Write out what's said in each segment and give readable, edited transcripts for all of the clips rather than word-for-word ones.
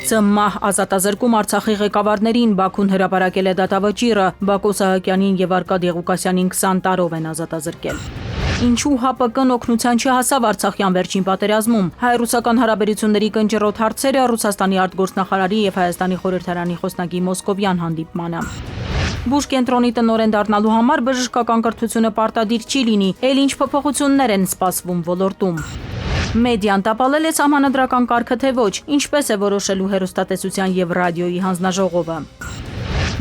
ՑՄԱՀ ազատազրկում Արցախի ղեկավարներին Բաքուն հրապարակել է դատավճիռը, Բակո Սահակյանին եւ Արկադի Ղուկասյանին 20 տարով են ազատազրկել։ Ինչու ՀԱՊԿ-ն օգնության չհասավ Արցախյան վերջին պատերազմում։ Հայ-ռուսական հարաբերությունների կնճռոտ հարցերը Ռուսաստանի արտգործնախարարի եւ Հայաստանի խորհրդարանի խոսնակի մոսկովյան հանդիպմանը։ Բուշ կենտրոնի տնօրեն դառնալու համար բժշկական կրթությունը պարտադիր չի լինի, էլ ինչ փոփոխություններ են սպասվում ոլորտում։ Մեդիան տապալել է սահմանադրական կարգը թե ոչ, ինչպես է որոշելու հեռուստատեսության եւ ռադիոյի հանձնաժողովը։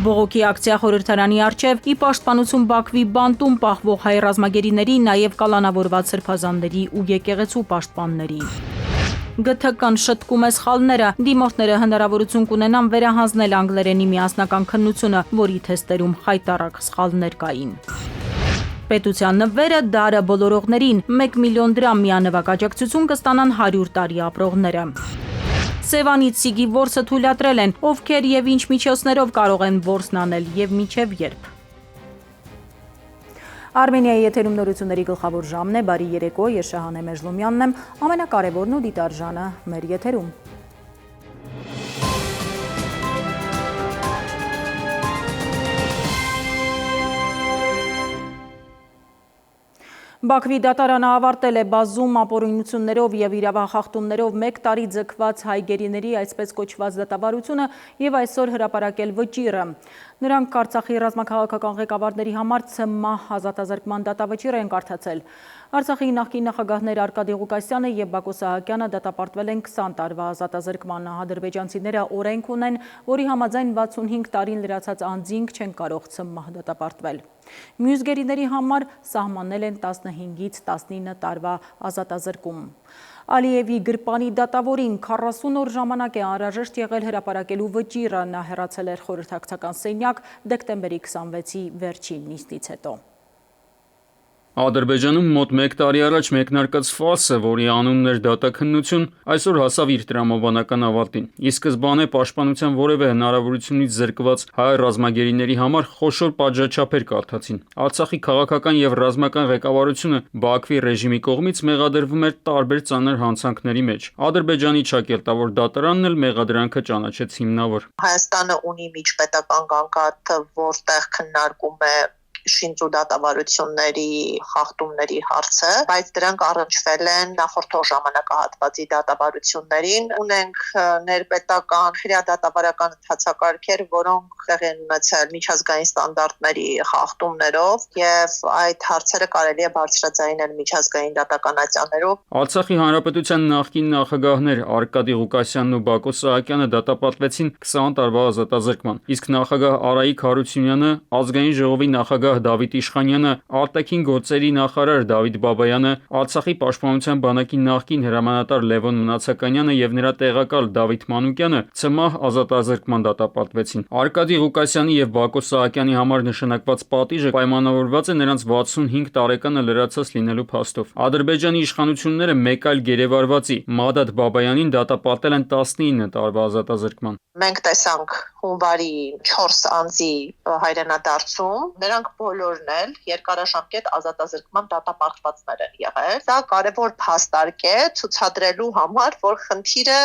Բողոքի ակցիա խորհրդարանի առջև ի պաշտպանություն Բաքվի բանտում պահվող հայ ռազմագերիների, նաև կալանավորված սրբազանների ու եկեղեցու պաշտպանների։ ԳԹԿ-ն շտկում է սխալները, դիմորդները հնարավորություն կունենան վերահանձնել անգլերենի միասնական քննությունը, որի թեստերում խայտառակ սխալներ կային։ Պետության նվերը դարը բոլորողներին 1 միլիոն դրամ միանվագ աջակցություն կստանան 100 տարի ապրողները։ Սևանից Սիգի որսը թույլատրել են, ովքեր եւ ինչ միջոցներով կարող են որսն անել եւ մինչեւ երբ։ Արմենիայի եթերում նորությունների գլխավոր ժամն է, բարի երեկո, ես Շահանե Մեժլոմյանն եմ, ամենակարևորն ու դիտարժանը մեր եթերում։ Բաքվի դատարանը ավարտել է բազում ապօրինություններով եւ իրավախախտումներով 1 տարի ձգված հայ գերիների այսպես կոչված դատավարությունը եւ այսօր հրապարակել վճիռը։ Նրանք Արցախի ռազմաքաղաքական ղեկավարների համար ՑՄԱՀ ազատազրկման դատավճիռ են կարդացել։ Արցախի նախկին նախագահներ Արկադի Ղուկասյանը եւ Բակո Սահակյանը դատապարտվել են 20 տարվա ազատազրկման։ Ադրբեջանցիները օրենք ունեն, որի համաձայն 65 տարին լրացած անձինք չեն կարող ՑՄԱՀ դատապարտվել։ Մյուս գերիների համար սահմանել են 15-ից 19 տարվա ազատազրկում։ Ալիևի գրպանի դատավորին 40 օր ժամանակ է անհրաժեշտ եղել հրապարակելու վճիռը, նա հեռացել էր խորհրդակցական սենյակ դեկտեմբերի 26-ի վերջին նիստից հետո։ Ադրբեջանում մոտ 1 տարի առաջ մեկնարկած ֆարսը, որի անունն էր դատաքննություն, այսօր հասավ իր տրամաբանական ավարտին։ Ի սկզբանե պաշտպանության որևէ հնարավորությունից զրկված հայ ռազմագերիների համար խոշոր պատժաչափեր կարդացին։ Արցախի քաղաքական եւ ռազմական ղեկավարությունը Բաքվի ռեժիմի կողմից մեղադրվում էր տարբեր ծանր հանցանքների մեջ։ Ադրբեջանի ճակերտավոր դատարանն էլ մեղադրանքը ճանաչեց հիմնավոր։ Հայաստանը ունի միջպետական գանգատը, որտեղ քննարկում է շինծու դատավարությունների խախտումների հարցը, բայց դրանք առնչվել են նախորդող ժամանակահատվածի դատավարություններին։ Ունենք ներպետական քրեադատավարական ընթացակարգեր, որոնք տեղի են ունեցել միջազգային ստանդարտների խախտումներով եւ այդ հարցերը կարելի է բարձրաձայնել միջազգային դատականատյաներով։ Արցախի հանրապետության նախկին նախագահներ Արկադի Ղուկասյանն ու Բակո Սահակյանը դատապարտվեցին 20 տարվա ազատազրկման, իսկ նախագահ Արայիկ Հարությունյանը, ազգային ժողովի նախագահ Դավիթ Իշխանյանը, արտաքին գործերի նախարար Դավիթ Բաբայանը, Արցախի պաշտպանության բանակի նախկին հրամանատար Լևոն Մնացականյանը եւ նրա տեղակալ Դավիթ Մանուկյանը ՑՄԱՀ ազատազրկման դատապարտվեցին։ Արկադի Ղուկասյանի եւ Բակո Սահակյանի համար նշանակված պատիժը պայմանավորված է նրանց 65 տարեկանը լրացած լինելու փաստով։ Ադրբեջանի իշխանությունները մեկ այլ գերեվարվածի Մադադ Բաբայանին դատապարտել են 19 տարվա ազատազրկման։ Մենք տեսանք հունվարի 4 անձի հայրենադարձում, նրանք բոլորն էլ երկարաժամկետ ազատազրկման դատապարտվածներ են եղել։ Դա կարևոր փաստարկ է ցուցադրելու համար, որ խնդիրը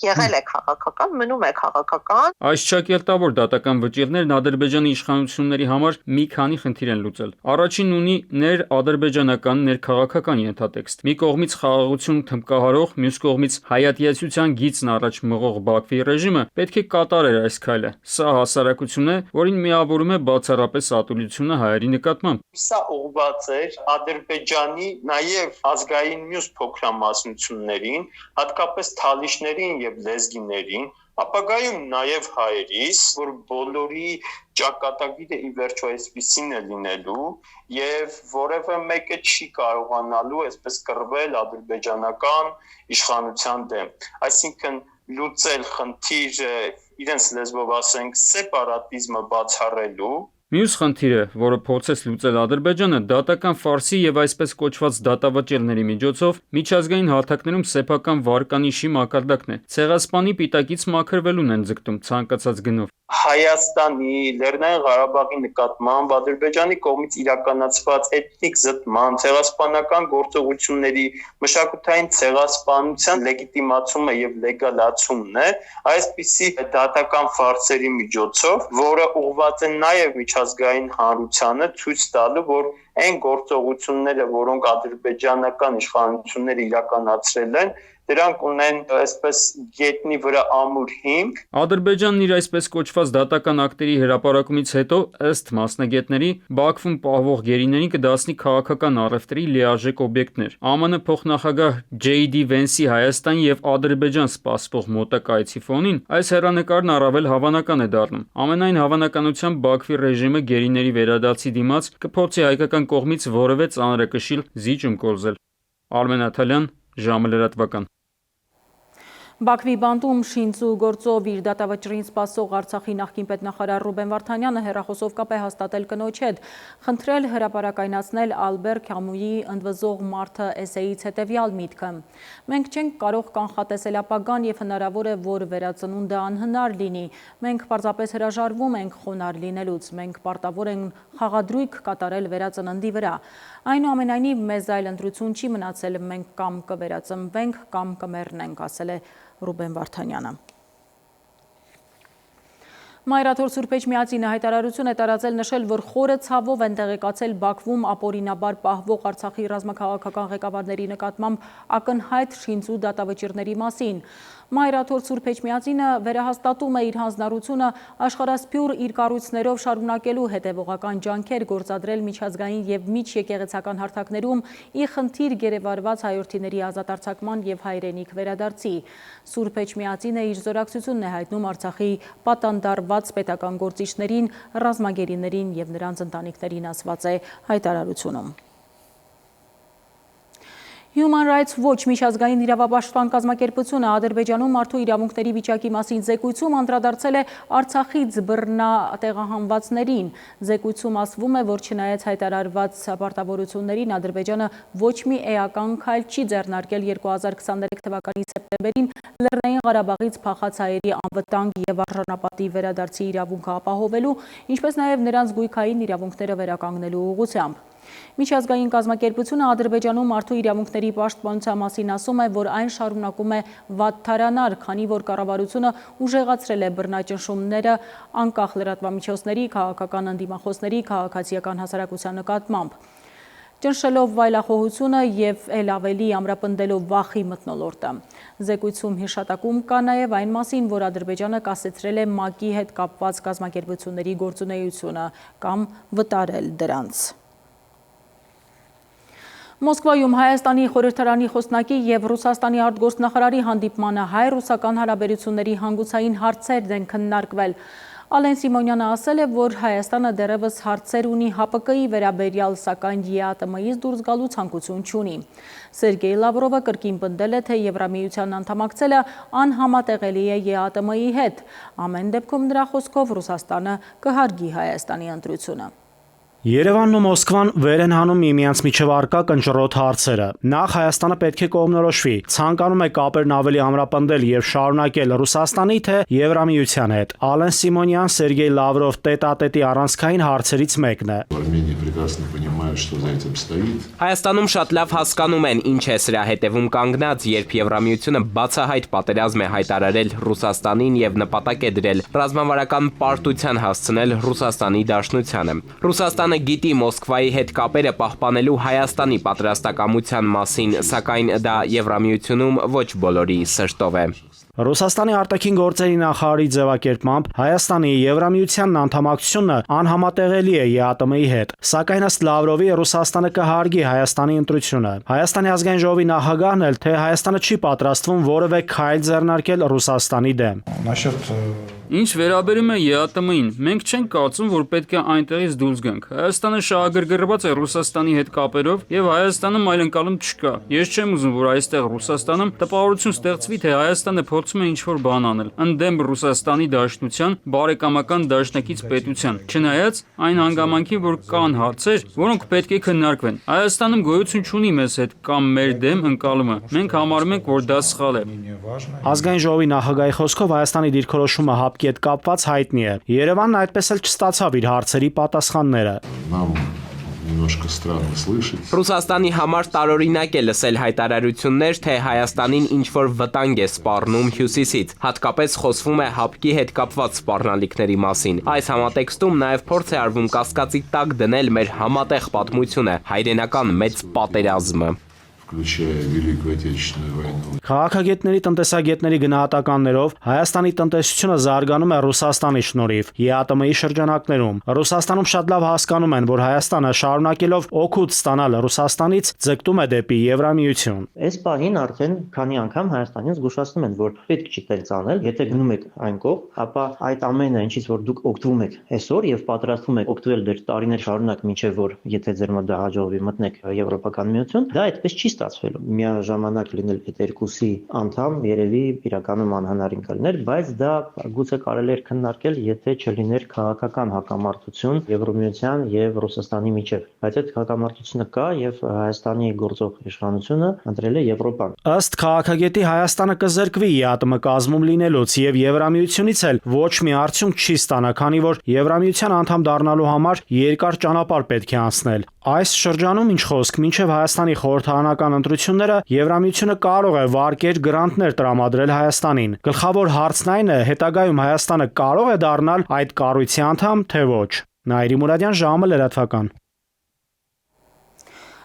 եղել է քաղաքական, մնում է քաղաքական։ Այս ճակերտավոր դատական վճիռներն Ադրբեջանի իշխանությունների համար մի քանի խնդիր են լուծել։ Առաջինն ունի ներ-ադրբեջանական, ներ-քաղաքական ենթատեքստ։ Մի կողմից խաղաղություն թմբկահարող, մյուս կողմից հայատյացության գիծն առաջ մղող Բաքվի ռեժիմը պետք է կատարեր այս քայլը։ Սա հասարակություն է, որին միավորում է բացառապես ատելությունը հայերի նկատմամբ։ Սա ուղղված էր Ադրբեջանի նաև ազգային մյուս փոքրամասնություններին, հատկապես թալիշներին եւ լեզգիներին, ապագայում նաև հայերիս, որ բոլորի ճակատագիրը ի վերջո այսպիսին է լինելու եւ որևէ մեկը չի կարողանալու այսպես կռվել ադրբեջանական իշխանության դեմ։ Այսինքն լուծել խնդիրը իրենց լեզվով ասենք սեպարատիզմը բացառելու Մյուս խնդիրը, որը փորձեց լուծել Ադրբեջանը, դատական ֆարսի եւ այսպես կոչված դատավճիռների միջոցով միջազգային հարթակներում սեփական վարկանիշի մակարդակն է։ Ցեղասպանի պիտակից մաքրվելուն են ձգտում ցանկացած գնով։ Հայաստանի, Լեռնային Ղարաբաղի նկատմամբ Ադրբեջանի կողմից իրականացված էթնիկ զտման, ցեղասպանական գործողությունների, մշակութային ցեղասպանության լեգիտիմացումը եւ լեգալացումն է, այսպիսի դատական ֆարսերի միջոցով, որը ուղղված է նաեւ միջազգային հանրությանը ցույց տալու, որ այն գործողությունները, որոնք ադրբեջանական իշխանությունները իրականացրել են, դրանք ունեն այսպես գետնի վրա ամուր հիմք։ Ադրբեջանն իր այսպես կոչված դատական ակտերի հրապարակումից հետո, ըստ մասնագետների, Բաքվում պահվող գերիներին կդասնի քաղաքական առևտրի լիարժեք օբյեկտներ։ ԱՄՆ փոխնախագահ J.D. Vance-ի Հայաստան եւ Ադրբեջան սպասվող մոտակայցի ֆոնին այս հեռանկարն առավել հավանական է դառնում։ Ամենայն հավանականությամբ Բաքվի ռեժիմը գերիների վերադարձի դիմաց կփորձի հայկական կողմից որևէ ծանրակշիռ զիջում կորզել։ Արմեն Աթալյան, ժամը լրատվական։ Բաքվի բանտում շինծու գործով իր դատավճռին սպասող Արցախի նախկին պետնախարար Ռուբեն Վարդանյանը հեռախոսով կապ է հաստատել կնոջ հետ, խնդրել հրապարակայնացնել Ալբեր Քամուի ընդվզող մարդը էսեից հետևյալ միտքը. Մենք չենք կարող կանխատեսել ապագան եւ հնարավոր է, որ վերածնունդը անհնար լինի։ Մենք պարզապես հրաժարվում ենք խոնարհ լինելուց։ Մենք պարտավոր ենք խաղադրույք կատարել վերածննդի վրա։ Այնուամենայնիվ մեզ այլ ընտրություն չի մնացել, մենք կամ կվերածնվենք, կամ կմեռնենք, ասել է Ռուբեն Վարդանյանը։ Մայրաթոր Սուրբ Էջմիածինը հայտարարություն է տարածել նշել, որ խորը ցավով են տեղեկացել Բաքվում ապօրինաբար պահվող Արցախի ռազմաքաղաքական ղեկավարների նկատմամբ ակնհայտ շինծու դատավճիռների մասին։ Մայրաթոր Սուրբ Էջմիածինը վերահաստատում է իր հանձնառությունը աշխարհասփյուր իր կառույցներով շարունակելու հետևողական ջանքեր գործադրել միջազգային եւ միջեկեղեցական հարթակներում ի խնդիր գերեվարված հայրենիների ազատ արձակման եւ հայրենիք վերադարձի։ Սուրբ Էջմիածինը իր զորակցությունն է հայտնում Արցախի պատանդարված պետական գործիչներին, ռազմագերիներին եւ նրանց ընտանիքներին, ասված է հայտարարությունում։ Human Rights Watch միջազգային իրավապաշտպան կազմակերպությունը Ադրբեջանում մարդու իրավունքների վիճակի մասին զեկույցում անդրադարձել է Արցախից բռնատեղահանվածներին։ Զեկույցում ասվում է, որ չնայած հայտարարված պարտավորություններին Ադրբեջանը ոչ մի էական քայլ չի ձեռնարկել 2023 թվականի սեպտեմբերին Լեռնային Ղարաբաղից փախած հայերի անվտանգ եւ արժանապատիվ վերադարձի իրավունքը ապահովելու, ինչպես նաեւ նրանց գույքային իրավունքները վերականգնելու ուղղությամբ։ Միջազգային կազմակերպությունը Ադրբեջանում մարդու իրավունքների պաշտպանության մասին ասում է, որ այն շարունակում է վատթարանալ, քանի որ կառավարությունը ուժեղացրել է բռնաճնշումները անկախ լրատվամիջոցների, քաղաքական ընդդիմախոսների, քաղաքացիական հասարակության նկատմամբ, ճնշելով վայլախոհությունը եւ ել ավելի ամրապնդելով վախի մթնոլորտը։ Զեկույցում հիշատակում կա նաեւ այն մասին, որ Ադրբեջանը կասեցրել է ՄԱԿ-ի հետ կապված կազմակերպությունների գործունեությունը կամ վտարել դրանց։ Մոսկվայում Հայաստանի խորհրդարանի խոսնակի եւ Ռուսաստանի արտգործնախարարի հանդիպմանը հայ-ռուսական հարաբերությունների հանգուցային հարցերն են քննարկվել։ Ալեն Սիմոնյանը ասել է, որ Հայաստանը դեռևս հարցեր ունի ՀԱՊԿ-ի վերաբերյալ, սակայն ԵԱՏՄ-ից դուրս գալու ցանկություն չունի։ Սերգեյ Լավրովը կրկին պնդել է, թե Եվրամիության անդամակցելը անհամատեղելի է ԵԱՏՄ-ի հետ։ Ամեն դեպքում նրա խոսքով Ռուսաստանը կհարգի Հայաստանի ընտրությունը։ Երևանն ու Մոսկվան վեր են հանում միմյանց միջև առկա կնճռոտ հարցերը։ Նախ Հայաստանը պետք է կողմնորոշվի, ցանկանում է կապերն ավելի ամրապնդել եւ շարունակել Ռուսաստանի թե Եվրամիության հետ։ Ալեն Սիմոնյան, Սերգեյ Լավրով տետատետի առանցքային հարցերից մեկն է։ Հայաստանում շատ լավ հասկանում են, ինչ է սրա հետևում կանգնած, երբ Եվրամիությունը բացահայտ պատերազմ է հայտարարել Ռուսաստանին եւ նպատակ է դրել ռազմավարական պարտության հասցնել Ռուսաստանի Դաշնությանը։ Ռուսաստանը գիտի Մոսկվայի հետ կապերը պահպանելու Հայաստանի պատրաստակամության մասին, սակայն դա Եվրամիությունում ոչ բոլորի սրտով է։ Ռուսաստանի արտաքին գործերի նախարարի ձևակերպմամբ Հայաստանի Եվրամիությանն անդամակցությունը անհամատեղելի է ԵԱՏՄ-ի հետ, սակայն ըստ Լավրովի Ռուսաստանը կհարգի Հայաստանի ընտրությունը։ Հայաստանի ազգային ժողովի նախագահն էլ թե Հայաստանը չի պատրաստվում որևէ քայլ ձեռնարկել Ռուսաստանի դեմ։ Ինչ վերաբերում է ԵԱՏՄ-ին, մենք չենք կարծում, որ պետք է այնտեղից դուրս գանք։ Հայաստանը շահագրգռված է Ռուսաստանի հետ կապերով եւ Հայաստանում այլընկալում չկա։ Ես չեմ ուզում, որ այստեղ Ռուսաստանում տպավորություն ստեղծվի, թե Հայաստանը փորձում է ինչ-որ բան անել, ընդդեմ Ռուսաստանի Դաշնության, բարեկամական դաշնակից պետության։ Չնայած այն հանգամանքին, որ կան հարցեր, որոնք պետք է քննարկվեն։ Հայաստանում գոյություն չունի մեզ հետ կամ մեր դեմ ընկալումը։ Մենք համարում ենք, որ դա սխալ է։ Ազգային ժողովի նախագահի խոսքով Հայաստանի դիրքորոշումը ՀԱՊԿ-ի հետ կապված հայտնի է։ Երևանն այդպես էլ չստացավ իր հարցերի պատասխանները։ Немножко странно слышать. Ռուսաստանի համար տարօրինակ է լսել հայտարարություններ, թե Հայաստանին ինչ-որ վտանգ է սպառնում հյուսիսից։ Հատկապես խոսվում է ՀԱՊԿ-ի հետ կապված սպառնալիքների մասին։ Այս համատեքստում նաև փորձ է արվում կասկածի տակ դնել մեր համատեղ պատմությունը, հայրենական մեծ պատերազմը։ Включая Великую Отечественную войну. Քաղաքագետների տնտեսագետների գնահատականներով Հայաստանի տնտեսությունը զարգանում է Ռուսաստանի շնորհիվ ԵԱՏՄ-ի շրջանակներում։ Ռուսաստանում շատ լավ հասկանում են, որ Հայաստանը շարունակելով օգուտ ստանալ Ռուսաստանից ձգտում է դեպի Եվրամիություն։ Այս պահին արդեն քանի անգամ Հայաստանին զգուշացնում են, որ պետք չի տենց անել, եթե գնում եք այն կողմ, ապա այդ ամենը, ինչից որ դուք օգտվում եք այսօր եւ պատրաստվում եք օգտվել դեռ տարիներ շարունակ, մինչեւ որ եթե ձեր մոտ դա հաջողվի մտնեք Եվրոպական միություն, դա այդպես չի ստացվելու։ Միաժամանակ լինել այդ երկուսի անդամ երևի իրականում անհնարին կլիներ, բայց դա գուցե կարելի էր քննարկել, եթե չլիներ քաղաքական հակամարտություն Եվրոմիության եւ Ռուսաստանի միջեւ։ Բայց այդ հակամարտությունը կա եւ Հայաստանի գործող իշխանությունը ընտրել է Եվրոպան։ Ըստ քաղաքագետի Հայաստանը կզրկվի ԵԱՏՄ կազմում լինելուց եւ Եվրամիությունից էլ ոչ մի արդյունք չի ստանա, քանի որ Եվրամիության անդամ դառնալու համար երկար ճանապարհ պետք է անցնել։ Այս շրջանում ինչ խոսք, մինչև Հայաստանի խորհրդարանական ընտրությունները Եվրամիությունը կարող է վարկեր գրանտներ տրամադրել Հայաստանին։ Գլխավոր հարցն այն է, հետագայում Հայաստանը կարող է դառնալ այդ կառույցի անդամ, թե ոչ։ Նայիրի Մուրադյան, ժամը լրատվական։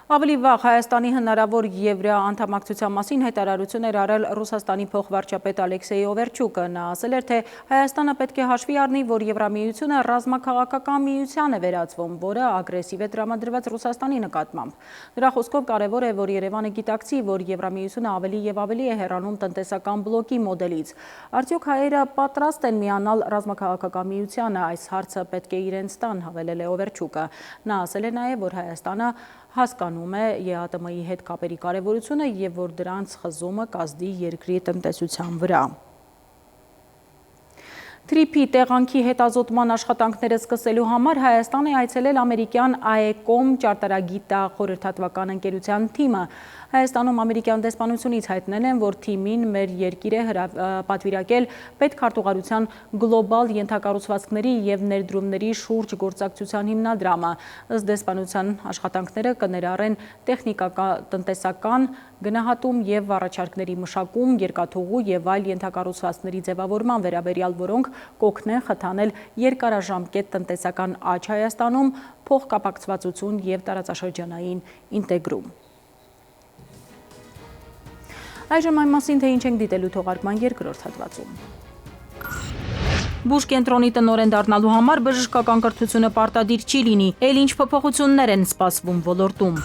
Ավելի վաղ Հայաստանի հնարավոր Եվրաանդամակցության մասին հայտարարություն էր արել Ռուսաստանի փոխվարչապետ Ալեքսեյ Օվերչուկը։ Նա ասել էր, թե Հայաստանը պետք է հաշվի առնի, որ Եվրամիությունը ռազմաքաղաքական միության է վերածվում, որը ագրեսիվ է տրամադրված Ռուսաստանի նկատմամբ։ Նրա խոսքով կարևոր է, որ Երևանը գիտակցի, որ Եվրամիությունը ավելի եւ ավելի է հեռանում տնտեսական բլոկի մոդելից։ Արդյոք հայերը պատրաստ են միանալ ռազմաքաղաքական միությանը, այս հարցը պետք է իրենց տան, հավելել է Օվերչուկը։ Նա ասել է նաև, որ Հայաստանը հասկանում է ԵԱՏՄ-ի հետ կապերի կարևորությունը եւ որ դրանց խզումը կազդի երկրի տնտեսության վրա։ Թրիփի տեղանքի հետազոտման աշխատանքները սկսելու համար Հայաստան է այցելել ամերիկյան AECOM ճարտարագիտախորհրդատվական ընկերության թիմը։ Հայաստանում ամերիկյան դեսպանությունից հայտնել են, որ թիմին մեր երկիր է պատվիրակել պետքարտուղարության գլոբալ ենթակառուցվածքների եւ ներդրումների շուրջ գործակցության հիմնադրամը։ Ըստ դեսպանության աշխատանքները կներառեն տեխնիկական-տնտեսական գնահատում եւ առաջարկների մշակում, երկաթուղու եւ այլ ենթակառուցվածքների ձևավորման վերաբերյալ, որոնք կօգնեն խթանել երկարաժամկետ տնտեսական աճ Հայաստանում, փոխկապակցվածություն եւ տարածաշրջանային ինտեգրում։ Այժմ այն մասին, թե ինչ ենք դիտելու թողարկման երկրորդ հատվածում։ Բուժ կենտրոնի տնօրեն դառնալու համար բժշկական կրթությունը պարտադիր չի լինի, էլ ինչ փոփոխություններ են սպասվում ոլորտում։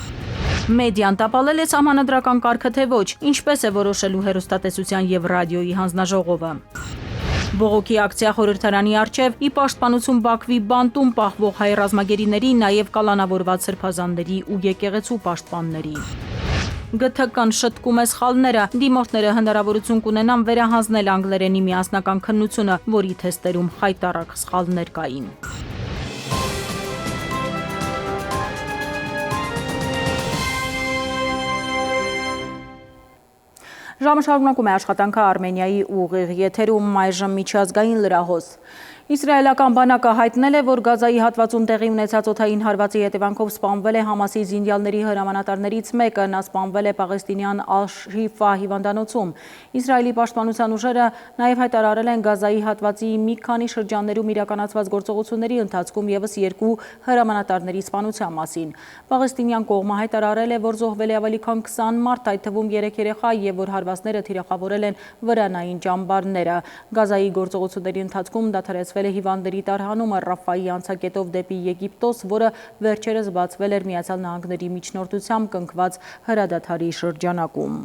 Մեդիան տապալել է սահմանադրական կարգը, թե ոչ, ինչպես է որոշելու հեռուստատեսության եւ ռադիոյի հանձնաժողովը։ Բողոքի ակցիա խորհրդարանի առջև ի պաշտպանություն Բաքվի բանտում պահվող հայ ռազմագերիների, նաև կալանավորված սրբազանների ու եկեղեցու պաշտպանների։ ԳԹԿ-ն շտկում է սխալները, դիմորդները հնարավորություն կունենան վերահանձնել անգլերենի միասնական քննությունը, որի թեստերում խայտառակ սխալներ կային։ Ժամը շարունակում է աշխատանքը Արմենիայի ուղիղ եթերում, այժմ միջազգային լրահոս։ Իսրայելական բանակը հայտնել է, որ Գազայի հատվածում տեղի ունեցած օդային հարվածի հետևանքով սպանվել է Համասի զինյալների հրամանատարներից մեկը, նա սպանվել է պաղեստինյան Ալ-Շիֆա հիվանդանոցում։ Իսրայելի պաշտպանության ուժերը նաև հայտարարել են Գազայի հատվածի մի քանի շրջաններում իրականացված գործողությունների ընթացքում ևս 2 հրամանատարների սպանության մասին։ Պաղեստինյան կողմը հայտարարել է, որ զոհվել է ավելի քան 20 մարդ, այդ թվում 3 երեխա եւ որ հարվածները թիրախավորել են վրանային ճամբարները։ Գազայի գործողությունների ընթացքում դադարեցվել է հիվանդների տարհանումը Ռաֆայի անցակետով դեպի Եգիպտոս, որը վերջերս բացվել էր Միացյալ Նահանգների միջնորդությամբ կնքված հրադադարի շրջանակում։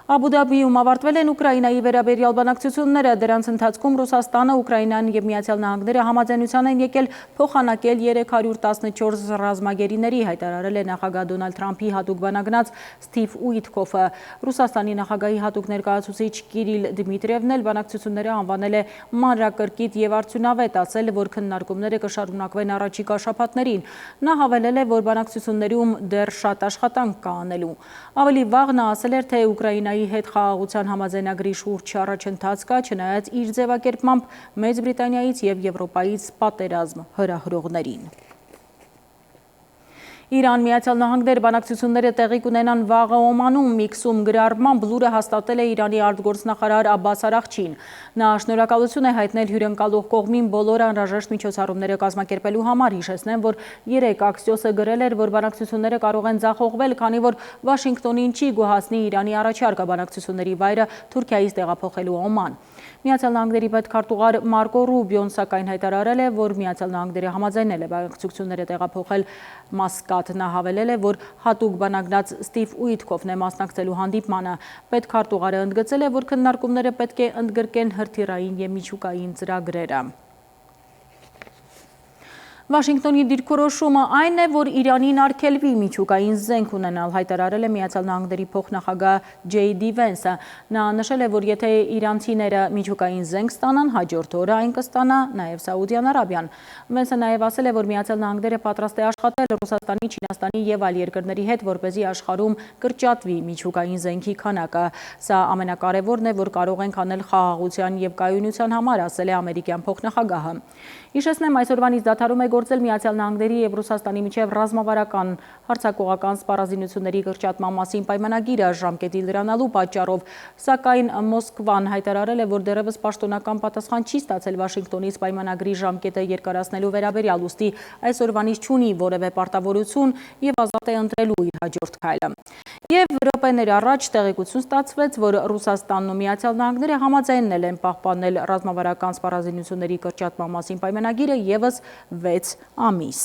Աբու Դաբիում ավարտվել են Ուկրաինայի վերաբերյալ բանակցությունները, դրանց ընթացքում Ռուսաստանը, Ուկրաինան և Միացյալ Նահանգները համաձայնության են եկել փոխանակել 314 ռազմագերիների, հայտարարել է նախագահ Դոնալդ Թրամփի հատուկ բանագնաց Սթիվ Ուիթքոֆը։ Ռուսաստանի նախագահի հատուկ ներկայացուցիչ Կիրիլ Դմիտրիևն էլ բանակցությունները անվանել է մանրակրկիտ և արդյունավետ, ասել, որ քննարկումները կշարունակվեն առաջիկա շաբաթներին։ Նա հավելել է, որ բանակցություններում դեռ շատ աշխատանք կա անելու։ Ավելի վաղ նա ասել էր, թե Ուկրաինայի հետ խաղաղության համաձայնագրի շուրջ առաջընթաց կա, չնայած իր ձևակերպմամբ Մեծ Բրիտանիայից և Եվրոպայից պատերազմ հրահրողներին։ Իրան-Միացյալ Նահանգներ բանակցությունները տեղի կունենան վաղը Օմանում, Միքսում գրառմամբ լուրը հաստատել է Իրանի արտգործնախարար Աբբաս Արաղչին։ Նա շնորհակալություն է հայտնել հյուրընկալող կողմին բոլոր անհրաժեշտ միջոցառումները կազմակերպելու համար, հիշեցնեմ, որ երեկ Axios-ը գրել էր, որ բանակցությունները կարող են ձախողվել, քանի որ Վաշինգտոնին չի գոհացնի Իրանի առաջարկը բանակցությունների վայրը Թուրքիայից տեղափոխելու Օման։ Միացյալ Նահանգների պետքարտուղար Մարկո Ռուբիոն սակայն հայտարարել է, որ Միացյալ Նահանգները համաձայնել է բանակցությունները տեղափոխել Մասկատ։ Նա հավելել է, որ հատուկ բանագնաց Սթիվ Ուիթքոֆն է մասնակցելու հանդիպմանը։ Պետքարտուղարը ընդգծել է, որ քննարկումները պետք է ընդգրկեն հրթիռային և միջուկային ծրագրերը։ Վաշինգտոնի դիրքորոշումը այն է, որ Իրանին արգելվի միջուկային զենք ունենալ, հայտարարել է Միացյալ Նահանգների փոխնախագահ Ջեյ Դի Վենսը։ Նա նշել է, որ եթե իրանցիները միջուկային զենք ստանան, հաջորդ օրը այն կստանա նաև Սաուդյան Արաբիան։ Վենսը նաև ասել է, որ Միացյալ Նահանգները պատրաստ է աշխատել Ռուսաստանի, Չինաստանի և այլ երկրների հետ, որպեսզի աշխարհում կրճատվի միջուկային զենքի քանակը։ Սա ամենակարևորն է, որ կարող ենք անել խաղաղության և կայունության համար, ասել է ամերիկյան փոխնախագահը։ Հիշեցնեմ, այսօրվանից դադարում է գործել Միացյալ Նահանգների և Ռուսաստանի միջև ռազմավարական հարձակողական սպառազինությունների կրճատման մասին պայմանագիրը ժամկետի լրանալու պատճառով, սակայն Մոսկվան հայտարարել է, որ դեռևս պաշտոնական պատասխան չի ստացել Վաշինգտոնից պայմանագրի ժամկետը երկարացնելու վերաբերյալ, ուստի այսօրվանից չունի որևէ պարտավորություն և ազատ է ընտրելու իր հաջորդ քայլը։ Եվ րոպեներ առաջ տեղեկություն ստացվեց, որ Ռուսաստանն ու Միացյալ Նահանգները համաձայնել են պահպանել ռազմավարական սպառազինությունների կրճատման մասին պայմանագիրը ևս 6 ամիս։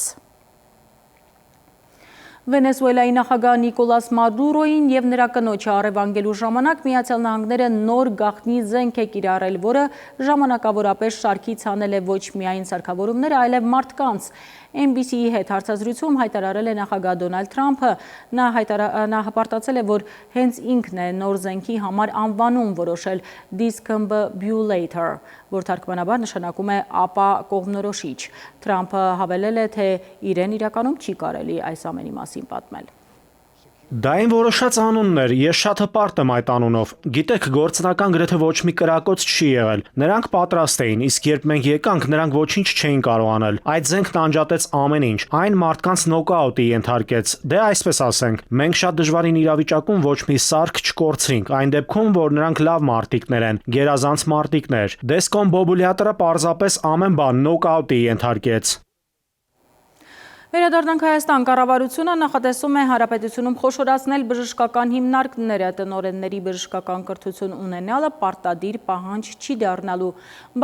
Վենեսուելայի նախագահ Նիկոլաս Մադուրոին և նրա կնոջը առևանգելու ժամանակ Միացյալ Նահանգները նոր գաղտնի զենք է կիրառել, որը ժամանակավորապես շարքից հանել է ոչ միայն սարքավորումները, այլև մարդկանց։ NBC-ի հետ հարցազրույցում հայտարարել է նախագահ Դոնալդ Թրամփը։ Նա հպարտացել է, որ հենց ինքն է նոր զենքի համար անվանում որոշել Discombobulator, որ թարգմանաբար նշանակում է ապա կողմնորոշիչ։ Թրամփը հավելել է, թե իրեն իրականում չի կարելի այս ամենի մասին պատմել։ Դա այն որոշած անունն էր, ես շատ հպարտ եմ այդ անունով։ Գիտեք, գործնական գրեթե ոչ մի կրակոց չի եղել։ Նրանք պատրաստ էին, իսկ երբ մենք եկանք, նրանք ոչինչ չէին կարող անել։ Այդ զենքն անջատեց ամեն ինչ։ Այն մարդկանց նոկաուտի ենթարկեց։ Դե այսպես ասենք, մենք շատ դժվարին իրավիճակում ոչ մի սարք չկորցրինք, այն դեպքում, որ նրանք լավ մարտիկներ են, գերազանց մարտիկներ։ Discombobulator-ը պարզապես ամեն բան նոկաուտի ենթարկեց։ Վերադառնանք Հայաստան, կառավարությունը նախատեսում է հանրապետությունում խոշորացնել բժշկական հիմնարկները, տնօրենների բժշկական կրթություն ունենալը պարտադիր պահանջ չի դառնալու։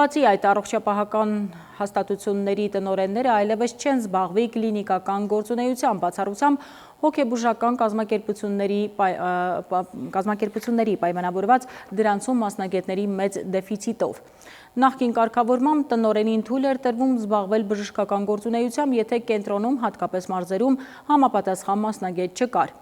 Բացի այդ, առողջապահական հաստատությունների տնօրենները այլևս չեն զբաղվի կլինիկական գործունեությամբ, բացառությամբ հոգեբուժական կազմակերպությունների պայմանավորված դրանցում մասնագետների մեծ դեֆիցիտով։ Նախկին կարգավորմամբ տնօրենին թույլ էր տրվում զբաղվել բժշկական գործունեությամբ, եթե կենտրոնում, հատկապես մարզերում, համապատասխան մասնագետ չկար։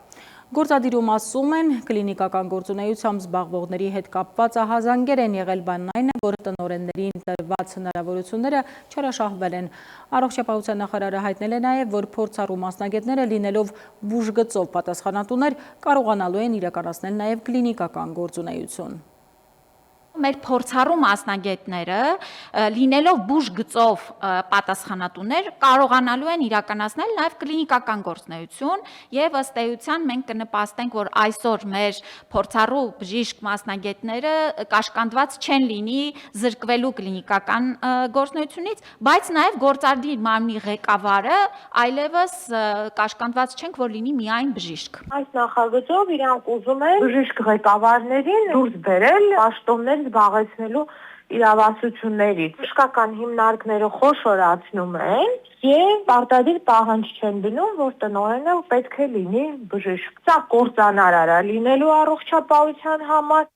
Գործադիրում ասում են, կլինիկական գործունեությամբ զբաղվողների հետ կապված ահազանգեր են եղել, բանն այն է, որ տնօրեններին տրված հնարավորությունները չարաշահվել են։ Առողջապահության նախարարը հայտնել է նաև, որ փորձառու մասնագետները լինելով բուժգծով պատասխանատուներ կարողանալու են իրականացնել նաև կլինիկական գործունեություն։ Մեր փորձառու մասնագետները լինելով բուժգծով պատասխանատուներ կարողանալու են իրականացնել նաև կլինիկական գործունեություն եւ ըստ էության մենք կնպաստենք, որ այսօր մեր փորձառու բժիշկ մասնագետները կաշկանդված չեն լինի զրկվելու կլինիկական գործունեությունից, բայց նաև գործադիր մարմնի ղեկավարը այլևս կաշկանդված չենք, որ լինի միայն բժիշկ։ Այս նախագծով իրանք ուզում են բժիշկ ղեկավարներին դուրս բերել պաշտոններ զբաղեցնելու իրավասություններից բժշկական հիմնարկները խոշորացնում են եւ պարտադիր պահանջ չեն դնում, որ տնօրենը պետք է լինի բժիշկ։ Սա կործանարար է լինելու առողջապահության համար։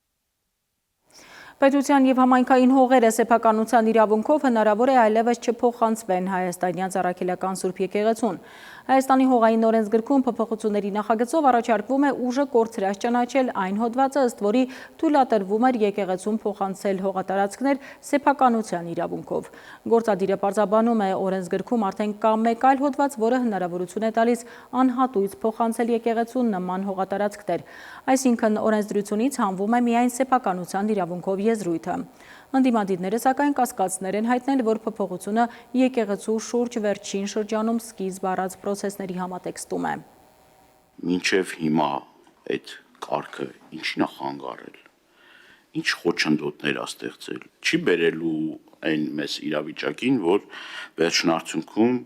Պետության եւ համայնքային հողերը սեփականության իրավունքով հնարավոր է այլևս չփոխանցվեն Հայաստանյան Ծառայքելական Սուրբ Եկեղեցուն։ Հայաստանի հողային օրենսգրքում փոփոխությունների նախագծով առաջարկվում է ուժը կորցրած ճանաչել այն հոդվածը, ըստ որի թույլատրվում էր եկեղեցուն փոխանցել հողատարածքներ սեփականության իրավունքով։ Գործադիրը պարզաբանում է օրենսգրքում արդեն կա մեկ այլ հոդված, որը հնարավորություն է տալիս անհատույց փոխանցել եկեղեցուն նման հողատարածքներ։ Այսինքն օրենսդրությունից հանվում է միայն սեփականության իրավունքով եզրույթը։ Ընդդիմադիրները սակայն կասկածներ են հայտնել, որ փոփոխությունը եկեղեցու շուրջ վերջին շրջանում սկիզբ առած պրոցեսների համատեքստում է։ Մինչև հիմա այդ կարգը ինչն է խանգարել, ինչ խոչընդոտներ է ստեղծել, չի բերելու այն մեծ իրավիճակին, որ վերջնարդյունքում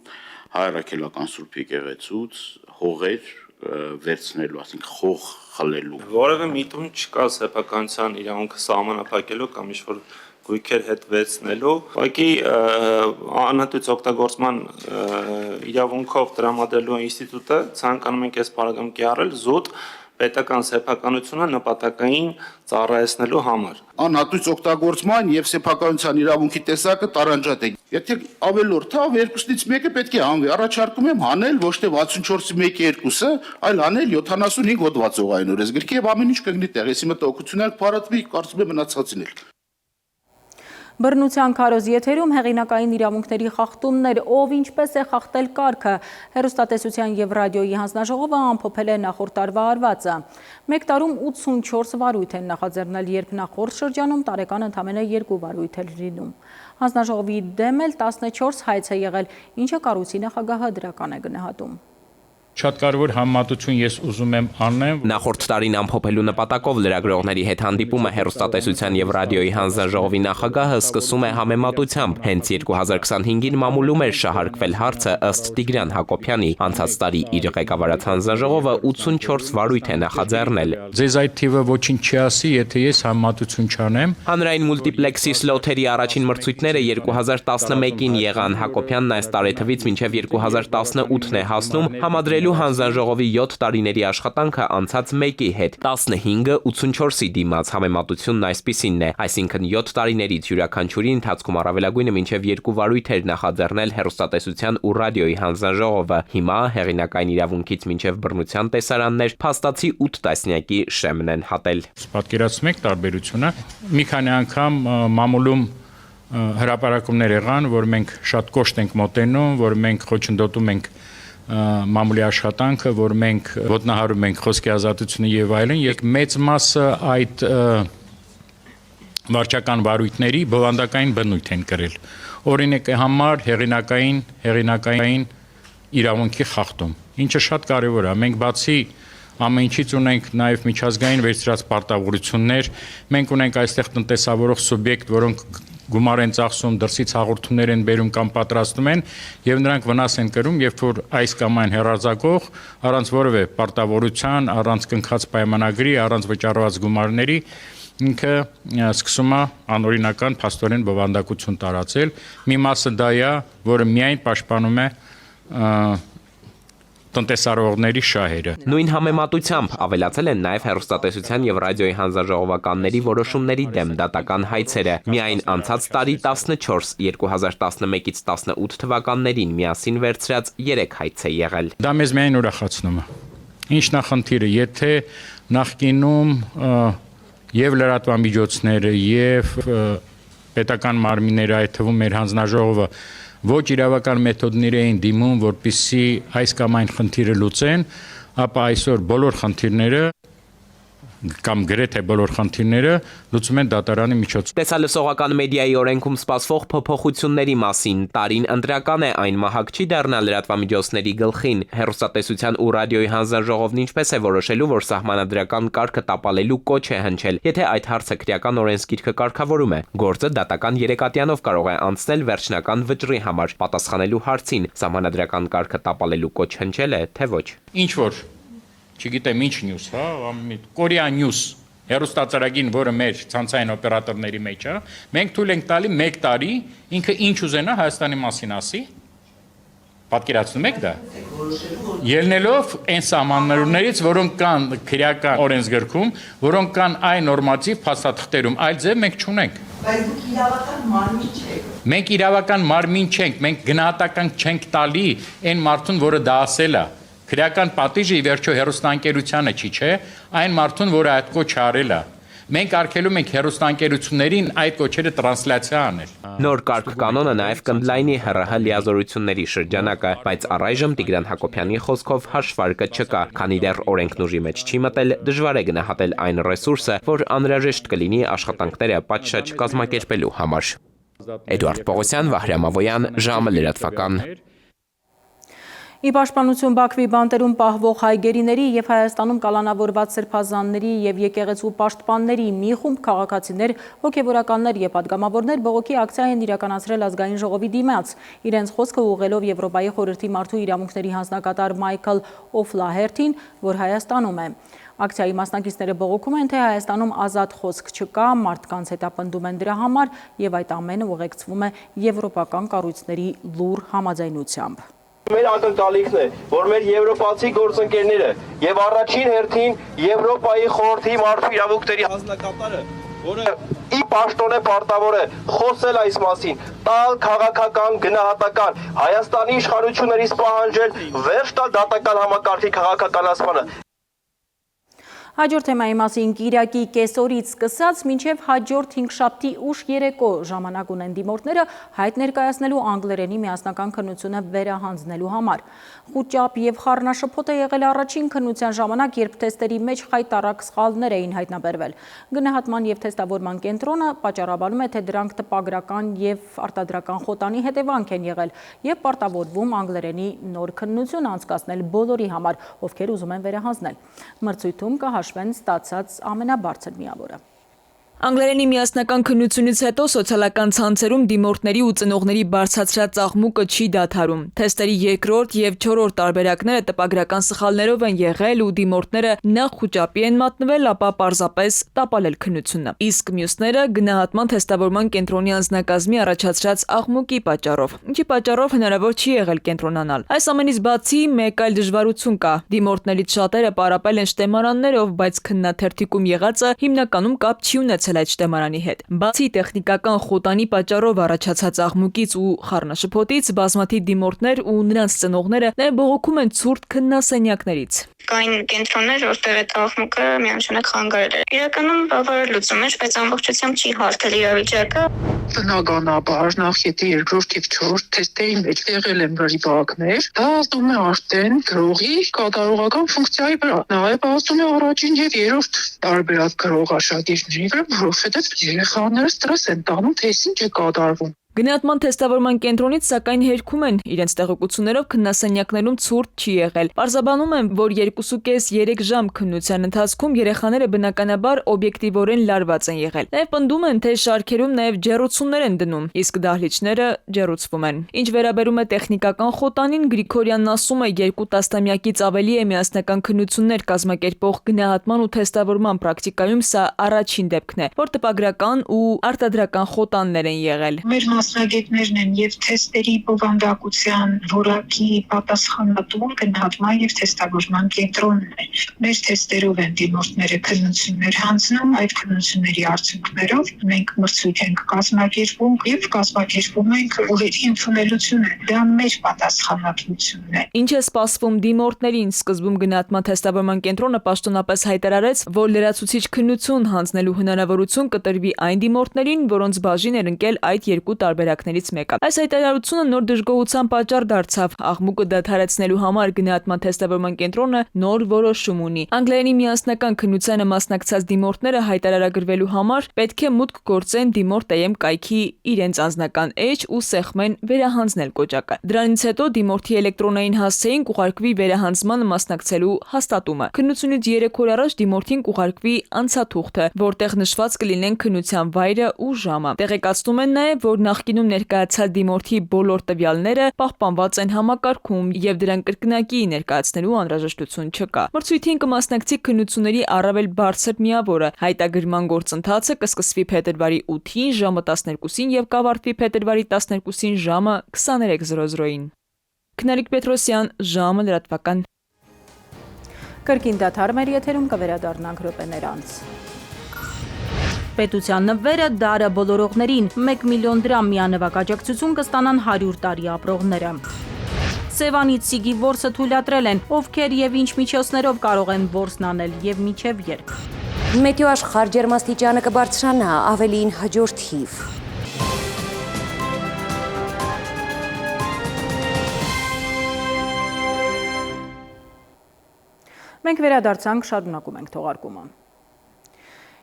Հայ-Առաքելական Սուրբ Եկեղեցուց հողեր վերցնելու, ասենք խող խլելու։ Որևէ միտում չկա սեփականության իրավունքը սահմանափակելու կամ ինչ-որ գույքեր հետ վերցնելու, ուղղակի անհատույց օգտագործման իրավունքով տրամադրելու ինստիտուտը ցանկանում ենք այս բարակամ կիրառել զուտ պետական սեփականությունը նպատակային ծառայեցնելու համար։ Անհատույց օգտագործման եւ սեփականության իրավունքի տեսակը տարանջատ է։ Եթե ավելորդ է, երկուսից մեկը պետք է հանվի։ Առաջարկում եմ հանել ոչ թե 64-ի 1-2-ը, այլ հանել 75 հոդված հողային օրենսգրքի եւ ամեն ինչ կգնի տեղ։ Если մտահոգություններ փարատվի, կարծում եմ մնացածին էլ։ Բռնության քարոզ եթերում հեղինակային իրավունքների խախտումներ, ով ինչպես է խախտել կարգը, հեռուստատեսության եւ ռադիոյի հանձնաժողովը ամփոփել է նախորդ տարվա արվածը։ Մեկ տարում 84 վարույթ են նախաձեռնել, երբ նախորդ շրջանում տարեկան ընդամենը 2 վարույթ էր լինում։ Հանձնաժողովի դեմ էլ 14 հայց է եղել, ինչը կառույցի նախագահը դրական է գնահատում։ Շատ կարևոր համեմատություն ես ուզում եմ անեմ։ Նախորդ տարին ամփոփելու նպատակով լրագրողների հետ հանդիպումը հեռուստատեսության եւ ռադիոյի հանձնաժողովի նախագահը սկսում է համեմատությամբ։ Հենց 2025-ին մամուլում էր շահարկվել հարցը ըստ Տիգրան Հակոբյանի։ Անցած տարի իր ղեկավարած հանձնաժողովը 84 վարույթ է նախաձեռնել։ Ձեզ այդ թիվը ոչինչ չի ասի, եթե ես համեմատություն չանեմ։ Հանրային մուլտիպլեքսի սլոթերի առաջին մրցույթները 2011-ին եղան։ Հակոբյանն այս տարեթվից մինչև 2018-ն է հասնում համադրելու հանձնաժողովի 7 տարիների աշխատանքը անցած մեկի հետ 15-ը 84-ի դիմաց համեմատությունն այսպիսինն է, այսինքն 7 տարիներից յուրաքանչյուրի ընթացքում առավելագույնը մինչև 2 վարույթ էր նախաձեռնել հեռուստատեսության ու ռադիոյի հանձնաժողովը։ Հիմա հեղինակային իրավունքից մինչև բռնության տեսարաններ փաստացի 8 տասնյակի շեմն են հատել։ Պատկերացնում եք տարբերությունը։ Մի քանի անգամ մամուլում հրապարակումներ եղան, որ մենք շատ կոշտ ենք մոտենում, որ մենք խոչընդոտում ենք մամուլի աշխատանքը, որ մենք ոտնահարում ենք խոսքի ազատությունը եւ այլն, եւ մեծ մասը այդ վարչական վարույթների բովանդակային բնույթ են կրել։ Օրինակի համար հեղինակային իրավունքի խախտում, ինչը շատ կարեւոր է։ Մենք բացի ամեն ինչից ունենք նաև միջազգային վերցրած պարտավորություններ, մենք ունենք այստեղ տնտեսավորող սուբյեկտ, որոնք գումար են ծախսում, դրսից հաղորդումներ են բերում կամ պատրաստում են եւ նրանք վնաս են կրում, երբ որ այս կամ այն հեռարձակող առանց որևէ պարտավորության, առանց կնքած պայմանագրի, առանց վճարված գումարների ինքը սկսում է անօրինական փաստորեն բովանդակություն տարածել։ Մի մասը դա է, որը միայն պաշտպանում է տնտեսարողների շահերը։ Նույն համեմատությամբ ավելացել են նաև հեռուստատեսության եւ ռադիոյի հանձնաժողովականների որոշումների դեմ դատական հայցերը։ Միայն անցած տարի 14, 2011-ից 18 թվականներին միասին վերցրած 3 հայց է եղել։ Դա մեզ միայն ուրախացնում է։ Ինչն է խնդիրը, եթե նախկինում եւ լրատվամիջոցները եւ պետական մարմինները, այդ թվում մեր հանձնաժողովը ոչ իրավական մեթոդներ էին դիմում, որպեսզի այս կամ այն խնդիրը լուծեն, ապա այսօր բոլոր խնդիրները կամ գրեթե բոլոր խնդիրները լուծում են դատարանի միջոցով։ Տեսալսողական մեդիայի օրենքում սպասվող փոփոխությունների մասին տարին ընտրական է, այն մահակ չի դառնա լրատվամիջոցների գլխին։ Հեռուստատեսության ու ռադիոյի հանձնաժողովն ինչպես է որոշելու, որ սահմանադրական կարգը տապալելու կոչ է հնչել, եթե այդ հարցը քրեական օրենսգիրքը կարգավորում է։ Գործը դատական երեկատյանով կարող է անցնել վերջնական վճռի համար, պատասխանելու հարցին՝ սահմանադրական կարգը տապալելու կոչ հնչել է, թե ոչ։ Ինչ որ չգիտեմ ինչ նյուս, հա, Korea News հեռուստածրագին, որը մեր ցանցային օպերատորների մեջ է, մենք թույլ ենք տալի 1 տարի ինքը ինչ ուզենա Հայաստանի մասին ասի։ Պատկերացնում եք դա։ Ելնելով այն սահմաններից, որոնք կան քրեական օրենսգրքում, որոնք կան այն նորմատիվ փաստաթղթերում, այլ ձև մենք չունենք։ Բայց դուք իրավական մարմին չեք։ Մենք իրավական մարմին չենք, մենք գնահատական չենք տալի այն մարդուն, որը դա ասել է։ Քրեական պատիժը ի վերջո հեռուստաընկերությանը չի, չէ, այն մարդուն, որը այդ կոչը արել է։ Մենք արգելում ենք հեռուստաընկերություններին այդ կոչերը տրանսլյացիա անել։ Նոր կարգ-կանոնը նաև կընդլայնի ՀՌՀ լիազորությունների շրջանակը, բայց առայժմ Տիգրան Հակոբյանի խոսքով հաշվարկը չկա, քանի դեռ օրենքն ուժի մեջ չի մտել, դժվար է գնահատել այն ռեսուրսը, որ անհրաժեշտ կլինի աշխատանքները պատշաճ կազմակերպելու համար։ Էդուարդ Պողոսյան, Վահրամ Ավոյան, ժամը լրատվական։ Ի պաշտպանություն Բաքվի բանտերում պահվող հայ գերիների և Հայաստանում կալանավորված սրբազանների և եկեղեցու պաշտպանների մի խումբ քաղաքացիներ, հոգևորականներ և պատգամավորներ բողոքի ակցիա են իրականացրել ազգային ժողովի դիմաց, իրենց խոսքը ուղղելով Եվրոպայի խորհրդի մարդու իրավունքների հանձնակատար Մայքլ Օֆլահերթին, որ Հայաստանում է։ Ակցիայի մասնակիցները բողոքում են, թե Հայաստանում ազատ խոսք չկա, մարդկանց հետապնդում են դրա համար և այդ ամենը ուղեկցվում է եվրոպական կառույցների լուռ համաձայնությամբ։ Մեր ակնկալիքն է, որ մեր եվրոպացի գործընկերները եւ առաջին հերթին Եվրոպայի խորհրդի մարդու իրավունքների հանձնակատարը, որը ի պաշտոն է պարտավոր է խոսել այս մասին, տալ քաղաքական գնահատական, Հայաստանի իշխանություններից պահանջել վերջ տալ դատական համակարգի քաղաքականացմանը։ Հաջորդ թեմայի մասին Կիրակի կեսօրից սկսած մինչև հաջորդ հինգշաբթի ուշ երեկո ժամանակ ունեն դիմորդները հայտ ներկայացնելու անգլերենի միասնական քննությունը վերահանձնելու համար։ Խուճապ և խառնաշփոթ է եղել առաջին քննության ժամանակ, երբ թեստերի մեջ խայտառակ սխալներ էին հայտնաբերվել։ Գնահատման և թեստավորման կենտրոնը պատճառաբանում է, թե դրանք տպագրական և արտադրական խոտանի հետևանք են եղել և պարտավորվում անգլերենի նոր քննություն անցկացնել բոլորի համար, ովքեր ուզում են վերահանձնել։ Մրցույթում կհաշվեն ստացած ամենաբարձր միավորը։ Անգլերենի միասնական քննությունից հետո սոցիալական ցանցերում դիմորդների ու ծնողների բարձրացրած աղմուկը չի դադարում։ Թեստերի երկրորդ և չորրորդ տարբերակները տպագրական սխալներով են եղել ու դիմորդները նախ խուճապի են մատնվել, ապա պարզապես տապալել քննությունը։ Իսկ մյուսները գնահատման թեստավորման կենտրոնի անձնակազմի առաջացրած աղմուկի պատճառով, ինչի պատճառով հնարավոր չի եղել կենտրոնանալ։ Այս ամենից բացի մեկ այլ դժվարություն կա։ Դիմորդներից շատերը պարապել են շտեմարաններով, բայց քննաթերթիկում եղածը հիմնականում կապ չի ունեցել այդ շտեմարանի հետ։ Բացի տեխնիկական խոտանի պատճառով առաջացած աղմուկից ու խառնաշփոթից, բազմաթիվ դիմորդներ ու նրանց ծնողները նաև բողոքում են ցուրտ քննասենյակներից։ Կային կենտրոններ, որտեղ այդ աղմուկը միանշանակ խանգարել էր։ Իրականում բավարար լուծում էր, բայց ամբողջությամբ չի հարթել իրավիճակը։ Բնականաբար նախ եթե երկրորդ և չորրորդ թեստերի մեջ եղել են վրիպակներ, դա ազդում է արդեն գրողի կատարողական ֆունկցիայի վրա։ Նաև ազդում է առաջին և երրորդ տարբերակ գրող աշակերտների վրա, որովհետև երեխաները ստրես են տանում, թե ինչ է կատարվում։ Գնահատման թեստավորման կենտրոնից սակայն հերքում են, իրենց տեղեկություններով քննասենյակներում ցուրտ չի եղել։ Պարզաբանում են, որ 2.5-3 ժամ քննության ընթացքում երեխաները բնականաբար օբյեկտիվորեն լարված են եղել։ Նաև պնդում են, թե շարքերում նաև ջեռուցումներ են դնում, իսկ դահլիճները ջեռուցվում են։ Ինչ վերաբերում է տեխնիկական խոտանին, Գրիգորյանն ասում է, 2 տասնամյակից ավելի է միասնական քննություններ կազմակերպող գնահատման ու թեստավորման պրակտիկայում սա առաջին դեպքն է, որ տպագրական ու արտադրական խոտաններ են եղել։ Մասնագետներն են եւ թեստերի բովանդակության որակի պատասխանատուն գնահատման եւ թեստավորման կենտրոնն է։ Մեր թեստերով են դիմորդները քննություններ հանձնում, այդ քննությունների արդյունքներով մենք մրցույթ ենք կազմակերպում եւ կազմակերպում ենք ուղղակի ընդունելությունը։ Դա մեր պատասխանատվությունն է։ Ինչ է սպասվում դիմորդներին? Սկզբում գնահատման թեստավորման կենտրոնը պաշտոնապես հայտարարեց, որ լրացուցիչ քննություն հանձնելու հնարավորություն կտրվի այն դիմորդներին, որոնց բաժին էր ընկել այդ երկու տարբերակներից մեկը։ Այս հայտարարությունը նոր դժգոհության պատճառ դարձավ։ Աղմուկը դադարեցնելու համար գնահատման թեստավորման կենտրոնը նոր որոշում ունի։ Անգլերենի միասնական քննությանը մասնակցած դիմորդները հայտարարագրվելու համար պետք է մուտք գործեն դիմորդ.am կայքի իրենց անձնական էջ ու սեղմեն վերահանձնել կոճակը։ Դրանից հետո դիմորդի էլեկտրոնային հասցեին կուղարկվի վերահանձմանը մասնակցելու հաստատումը։ Քննությունից 3 օր առաջ դիմորդին կուղարկվի անցաթուղթը, որտեղ նշված կլինեն քննության վայրը ու ժամը։ Տեղեկացնում են նաև, որ նախ նախկինում ներկայացած դիմորդի բոլոր տվյալները պահպանված են համակարգում եւ դրանք կրկնակի ներկայացնելու անհրաժեշտություն չկա։ Մրցույթին կմասնակցի քննությունների առավել բարձր միավորը։ Հայտագրման գործընթացը կսկսվի փետրվարի 8-ին ժամը 12-ին եւ կավարտվի փետրվարի 12-ին ժամը 23:00-ին։ Քնարիկ Պետրոսյան, ժամը լրատվական։ Կրկին դադար մեր եթերում կվերադառնանք րոպեներ անց։ Պետության նվերը դարը բոլորողներին 1 միլիոն դրամ միանվագ աջակցություն կստանան 100 տարի ապրողները։ Սևանից Սիգի որսը թույլատրել են, ովքեր եւ ինչ միջոցներով կարող են որսն անել եւ միջև երբ։ Մեթեոաշխարհ ջերմաստիճանը կբարձրանա, ավելին հաջորդ հիվ։ Մենք վերադարձանք, շարունակում ենք թողարկումը։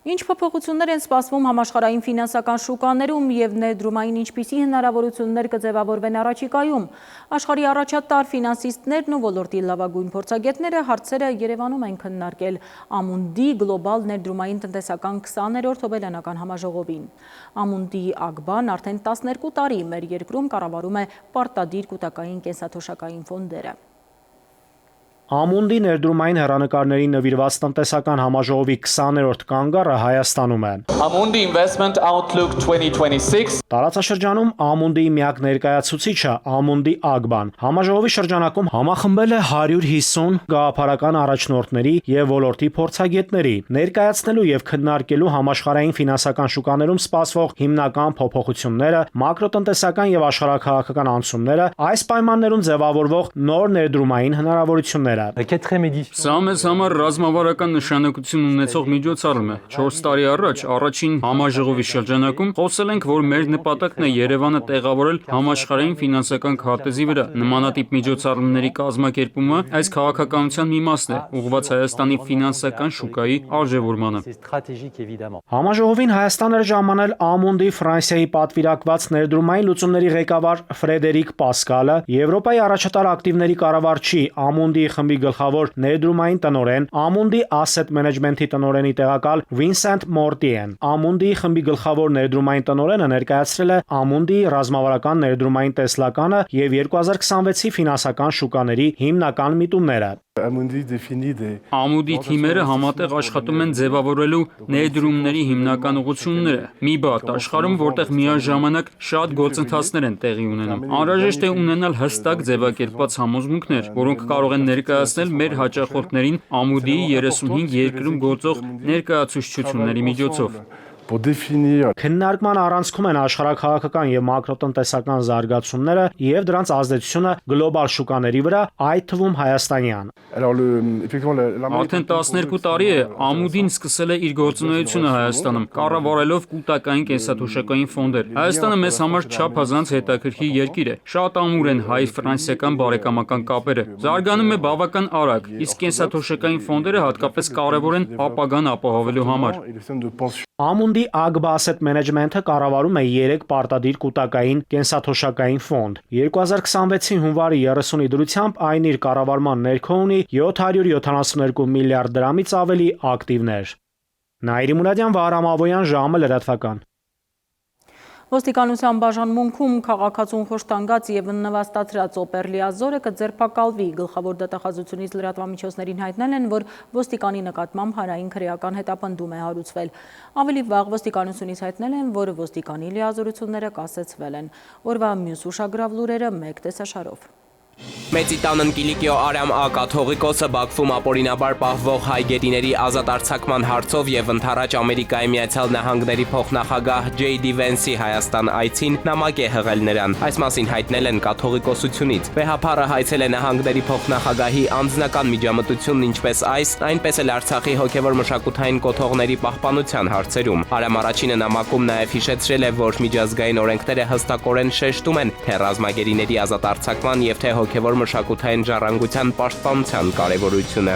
Ինչ փոփոխություններ են սպասվում համաշխարհային ֆինանսական շուկաներում եւ ներդրումային ինչպիսի հնարավորություններ կձևավորվեն առաջիկայում։ Աշխարհի առաջատար ֆինանսիստներն ու ոլորտի լավագույն փորձագետները հարցերը Երևանում են քննարկել Ամունդի գլոբալ ներդրումային տնտեսական 20-րդ հոբելյանական համաժողովին։ Ամունդի ԱԳԲ-ն արդեն 12 տարի մեր երկրում կառավարում է պարտադիր կൂട്ടակային կենսաթոշակային ֆոնդերը։ Ամունդի ներդրումային հեռանկարների նվիրված տնտեսական համաժողովի 20-րդ կանգառը Հայաստանում է։ Amundi Investment Outlook 2026 Տարածաշրջանում Ամունդիի միակ ներկայացուցիչը Ամունդի ԱԳԲ-ն համաժողովի շրջանակում համախմբել է 150 գաղափարական առաջնորդների եւ ոլորտի փորձագետների, ներկայացնելու եւ քննարկելու համաշխարհային ֆինանսական շուկաներում սպասվող հիմնական փոփոխությունները, մակրոտնտեսական եւ աշխարհաքաղաքական անցումները, այս պայմաններում ձևավորվող նոր ներդրումային հնարավորությունները։ Սա մեզ համար ռազմավարական նշանակություն ունեցող միջոցառում է։ 4 տարի առաջ առաջին համաժողովի շրջանակում խոսել ենք, որ մեր նպատակն է Երևանը տեղավորել համաշխարհային ֆինանսական քարտեզի վրա։ Նմանատիպ միջոցառումների կազմակերպումը այս քաղաքականության մի մասն է, ուղղված Հայաստանի ֆինանսական շուկայի արժևորմանը։ Համաժողովին Հայաստան էր ժամանել Ամունդի Ֆրանսիայի պատվիրակված ներդրումային լուծումների ղեկավար Ֆրեդերիկ Պասկալը, Եվրոպայի առաջատար ակտիվների կառավարչի Ամունդի խմբի գլխավոր ներդրումային տնօրեն, Ամունդի Asset Management-ի տնօրենի տեղակալ Վինսենտ Մորտիեն։ Ամունդի խմբի գլխավոր ներդրումային տնօրենը ներկայացրել է Ամունդի ռազմավարական ներդրումային տեսլականը եւ 2026-ի ֆինանսական շուկաների հիմնական միտումները։ Ամունդի թիմերը համատեղ աշխատում են ձևավորելու ներդրումների հիմնական ուղղությունները։ Մի բաց աշխարհում, որտեղ միաժամանակ շատ գործընթացներ են տեղի ունենում։ Անհրաժեշտ է ունենալ հստակ ձևակերպված համոզմունքներ, որոնք կարող են ներկայացնել մեր հաճախորդներին Ամունդի 35 երկրում գործող ներկայացուցչությունների միջոցով։ Քննարկման առանցքում են աշխարհաքաղաքական եւ մակրոտնտեսական զարգացումները եւ դրանց ազդեցությունը գլոբալ շուկաների վրա, այդ թվում հայաստանյան։ Արդեն 12 տարի է Ամունդին սկսել է իր գործունեությունը Հայաստանում, կառավարելով կൂട്ടակային կենսաթոշակային ֆոնդեր։ Հայաստանը մեզ համար չափազանց հետաքրքիր երկիր է։ Շատ ամուր են հայ-ֆրանսիական բարեկամական կապերը։ Զարգանում է բավական արագ, իսկ կենսաթոշակային ֆոնդերը հատկապես կարևոր են ապագան ապահովելու համար։ Ամունդի ԱԳԲ Asset Management-ը կառավարում է 3 պարտադիր կൂട്ടակային կենսաթոշակային ֆոնդ։ 2026-ի հունվարի 30-ի դրությամբ այն իր կառավարման ներքո ունի 772 միլիարդ դրամից ավելի ակտիվներ։ Նաիրի Մուրադյան, Վահրամ Ավոյան, ժամը լրատվական։ Ոստիկանության բաժանմունքում քաղաքացուն խոշտանգած եւ նվաստացրած օպերլիազորը կձերբակալվի։ Գլխավոր դատախազությունից լրատվամիջոցներին հայտնել են, որ ոստիկանի նկատմամբ հանրային քրեական հետապնդում է հարուցվել։ Ավելի վաղ ոստիկանությունից հայտնել են, որ ոստիկանի լիազորությունները կասեցվել են։ Օրվա մյուս ուշագրավ լուրերը մեկ տեսաշարով։ Մեծիտանն Կիլիկիո Արամ Ա կաթողիկոսը Բաքվում ապօրինաբար պահվող հայ գետիների ազատ արձակման հարցով եւ ընդառաջ Ամերիկայի Միացյալ Նահանգների փոխնախագահ Ջեյ Վենսի Հայաստան այցին նամակ է հղել նրան։ Այս մասին հայտնել են կաթողիկոսությունից։ Վեհափառը հայցել է նահանգների փոխնախագահի անձնական միջամտությունն ինչպես այս, այնպես էլ Արցախի հոգևոր մշակութային կոթողների պահպանության հարցերում։ Արամ առաջինը նամակում նաեւ հիշեցրել է, որ միջազգային օրենքները հստակորեն շեշտում են թե ռազմագերիների ազատ արձակման եւ թե հոգևոր մշակութային ժառանգության պաշտպանության կարևորությունը։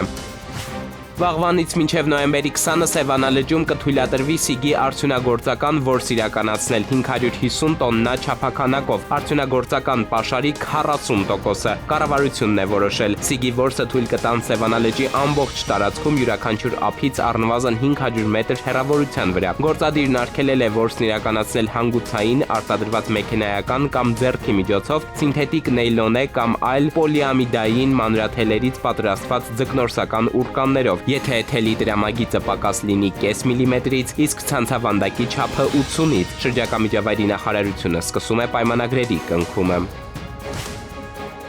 Վաղվանից մինչև նոյեմբերի 20-ը Սևանա լճում կթույլատրվի Սիգի արդյունագործական որս իրականացնել 550 տոննա չափաքանակով, արդյունագործական պաշարի 40%-ը կառավարությունն է որոշել։ Սիգի որսը թույլ կտան Սևանա լճի ամբողջ տարածքում յուրաքանչյուր ափից առնվազն 500 մետր հեռավորության վրա։ Գործադիրն արգելել է որսն իրականացնել հանգուցային, արտադրված մեքենայական կամ ձեռքի միջոցով, սինթետիկ նեյլոնե կամ այլ պոլիամիդային մանրաթելերից պատրաստված ձկնորսական ուրկաններով, եթե թելի դրամագիծը պակաս լինի կես միլիմետրից, իսկ ցանցավանդակի չափը 80-ից։ Շրջակա միջավայրի նախարարությունը սկսում է պայմանագրերի կնքումը։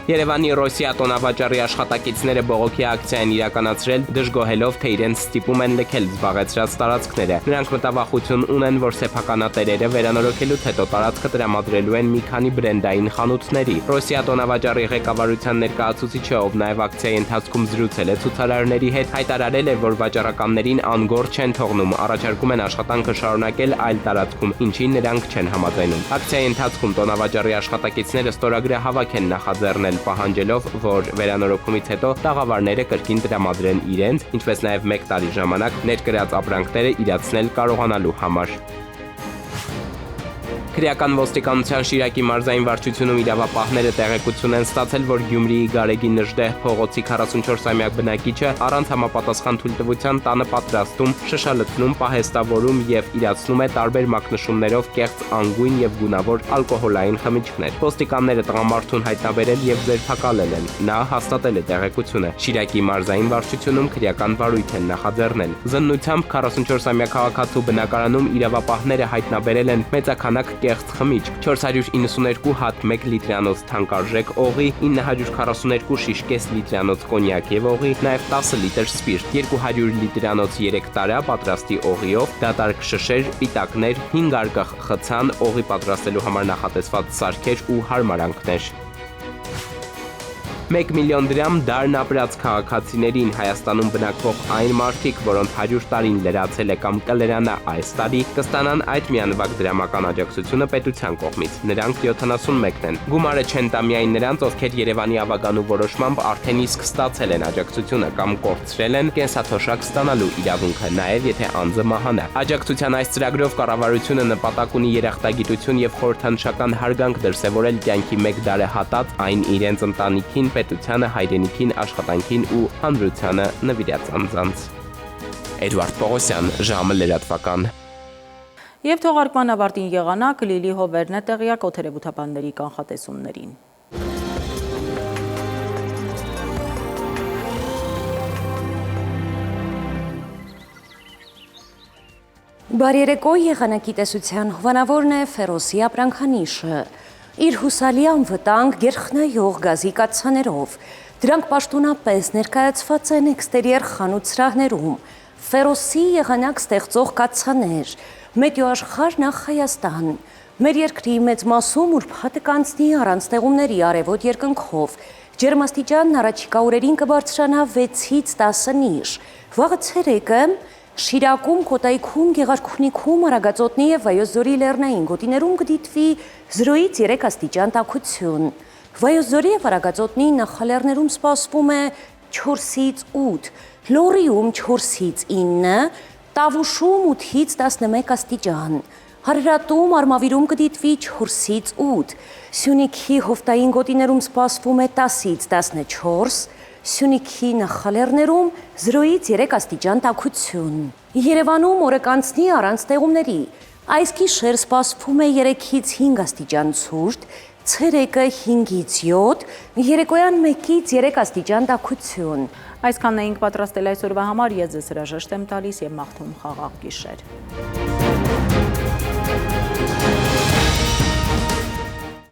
Երևանի Ռոսիա տոնավաճառի աշխատակիցները բողոքի ակցիա են իրականացրել, դժգոհելով, թե իրենց ստիպում են լքել զբաղեցրած տարածքները։ Նրանք մտավախություն ունեն, որ սեփականատերերը վերանորոգելուց հետո տարածքը տրամադրելու են մի քանի բրենդային խանութների։ Ռոսիա տոնավաճառի ղեկավարության ներկայացուցիչը, ով նաև ակցիայի ընթացքում զրուցել է ցուցարարների հետ, հայտարարել է, որ վաճառականներին անգոր չեն թողնում, առաջարկում են աշխատանքը շարունակել այլ տարածքում, ինչին նրանք չեն համաձայնում։ Ակցիայի ընթացքում տոնավաճառի աշխատակիցները ստորագրահավաք են նախաձեռնել, պահանջելով, որ վերանորոգումից հետո տաղավարները կրկին տրամադրեն իրենց, ինչպես նաև 1 տարի ժամանակ ներկրած ապրանքները իրացնել կարողանալու համար։ Քրեական ոստիկանության Շիրակի մարզային վարչությունում իրավապահները տեղեկություն են ստացել, որ Գյումրիի Գարեգի Նժդեհ փողոցի 44-ամյակ բնակիչը առանց համապատասխան թույլտվության տանը պատրաստում, շշալցնում, պահեստավորում եւ իրացնում է տարբեր մակնշումներով կեղծ անգույն եւ գունավոր ալկոհոլային խմիչքներ։ Ոստիկանները տղամարդուն հայտնաբերել եւ ձերբակալել են։ Նա հաստատել է տեղեկությունը։ Շիրակի մարզային վարչությունում քրեական վարույթ են նախաձեռնել։ Զննությամբ 44-ամյա քաղաքացու բնակարանում իրավապահները հայտնաբերել են մեծաքանակ կեղծ խմիչք, 492 հատ 1 լիտրանոց թանկարժեք օղի, 942 շիշ կես լիտրանոց կոնյակ եւ օղի, նաեւ 10 լիտր սպիրտ, 200 լիտրանոց 3 տարա պատրաստի օղիով, դատարկ շշեր, պիտակներ, 5 արկղ խցան, օղի պատրաստելու համար նախատեսված սարքեր ու հարմարանքներ։ 1 միլիոն դրամ դարն ապրած քաղաքացիներին Հայաստանում բնակվող այն մարդիկ, որոնց 100 տարին լրացել է կամ կլրանա այս տարի, կստանան այդ միանվագ դրամական աջակցությունը պետության կողմից։ Նրանք 71 են։ Գումարը չեն տա միայն նրանց, ովքեր Երևանի ավագանու որոշմամբ արդեն իսկ ստացել են աջակցությունը կամ կորցրել են կենսաթոշակ ստանալու իրավունքը, նաև եթե անձը մահանա։ Աջակցության այս ծրագրով կառավարությունը նպատակ ունի երախտագիտություն եւ խորհրդանշական հարգանք դրսեւորել կյանքի 1 դարը հատած այն իրենց ընտանիքին, պետությանը, հայրենիքին, աշխատանքին ու հանրությանը նվիրած անձանց։ Էդվարդ Պողոսյան, ժամը լրատվական։ Եվ թողարկման ավարտին եղանակ Լիլի Հովերն է տեղյակ օդերևութաբանների կանխատեսումներին։ Բարերեկո եղանակի տեսության հովանավորն է Ֆերոսի ապրանքանիշը։ Իր հուսալի անվտանգ գերխնայող գազի կաթսաներով, դրանք պաշտոնապես ներկայացված են էքստերիեր խանութ սրահներում, Ֆերոսի եղանակ ստեղծող կաթսաներ, Մետեոաշխարհ նախ Հայաստան, մեր երկրի մեծ մասում ուրբաթը կանցնի առանց տեղումների արևոտ երկնքով, ջերմաստիճանն առաջիկա օրերին կբարձրանա 6-ից 10 նիշ, վաղը ցերեկը Շիրակում, Կոտայքում, Գեղարքունիքում, Արագածոտնի եւ Վայոց-Ձորի լեռնային գոտիներում կդիտվի 0-ից 3 աստիճան տաքություն։ Վայոց-Ձորի եւ Արագածոտնի նախալեռներում սպասվում է 4-ից 8, Լոռիում 4-ից 9, Տավուշում 8-ից 11 աստիճան։ Հարրատում, Արմավիրում կդիտվի 4-ից 8, Սյունիքի հովտային գոտիներում սպասվում է 10-ից 14, Սյունիքի նախալեռներում 0-ից 3 աստիճան տաքություն։ Երևանում օրը կանցնի առանց տեղումների։ Այս գիշեր սպասվում է 3-ից 5 աստիճան ցուրտ, ցերեկը 5-ից 7, երեկոյան 1-ից 3 աստիճան տաքություն։ Այսքանն էինք պատրաստել այսօրվա համար, ես ձեզ հրաժեշտ եմ տալիս եւ մաղթում խաղաղ գիշեր։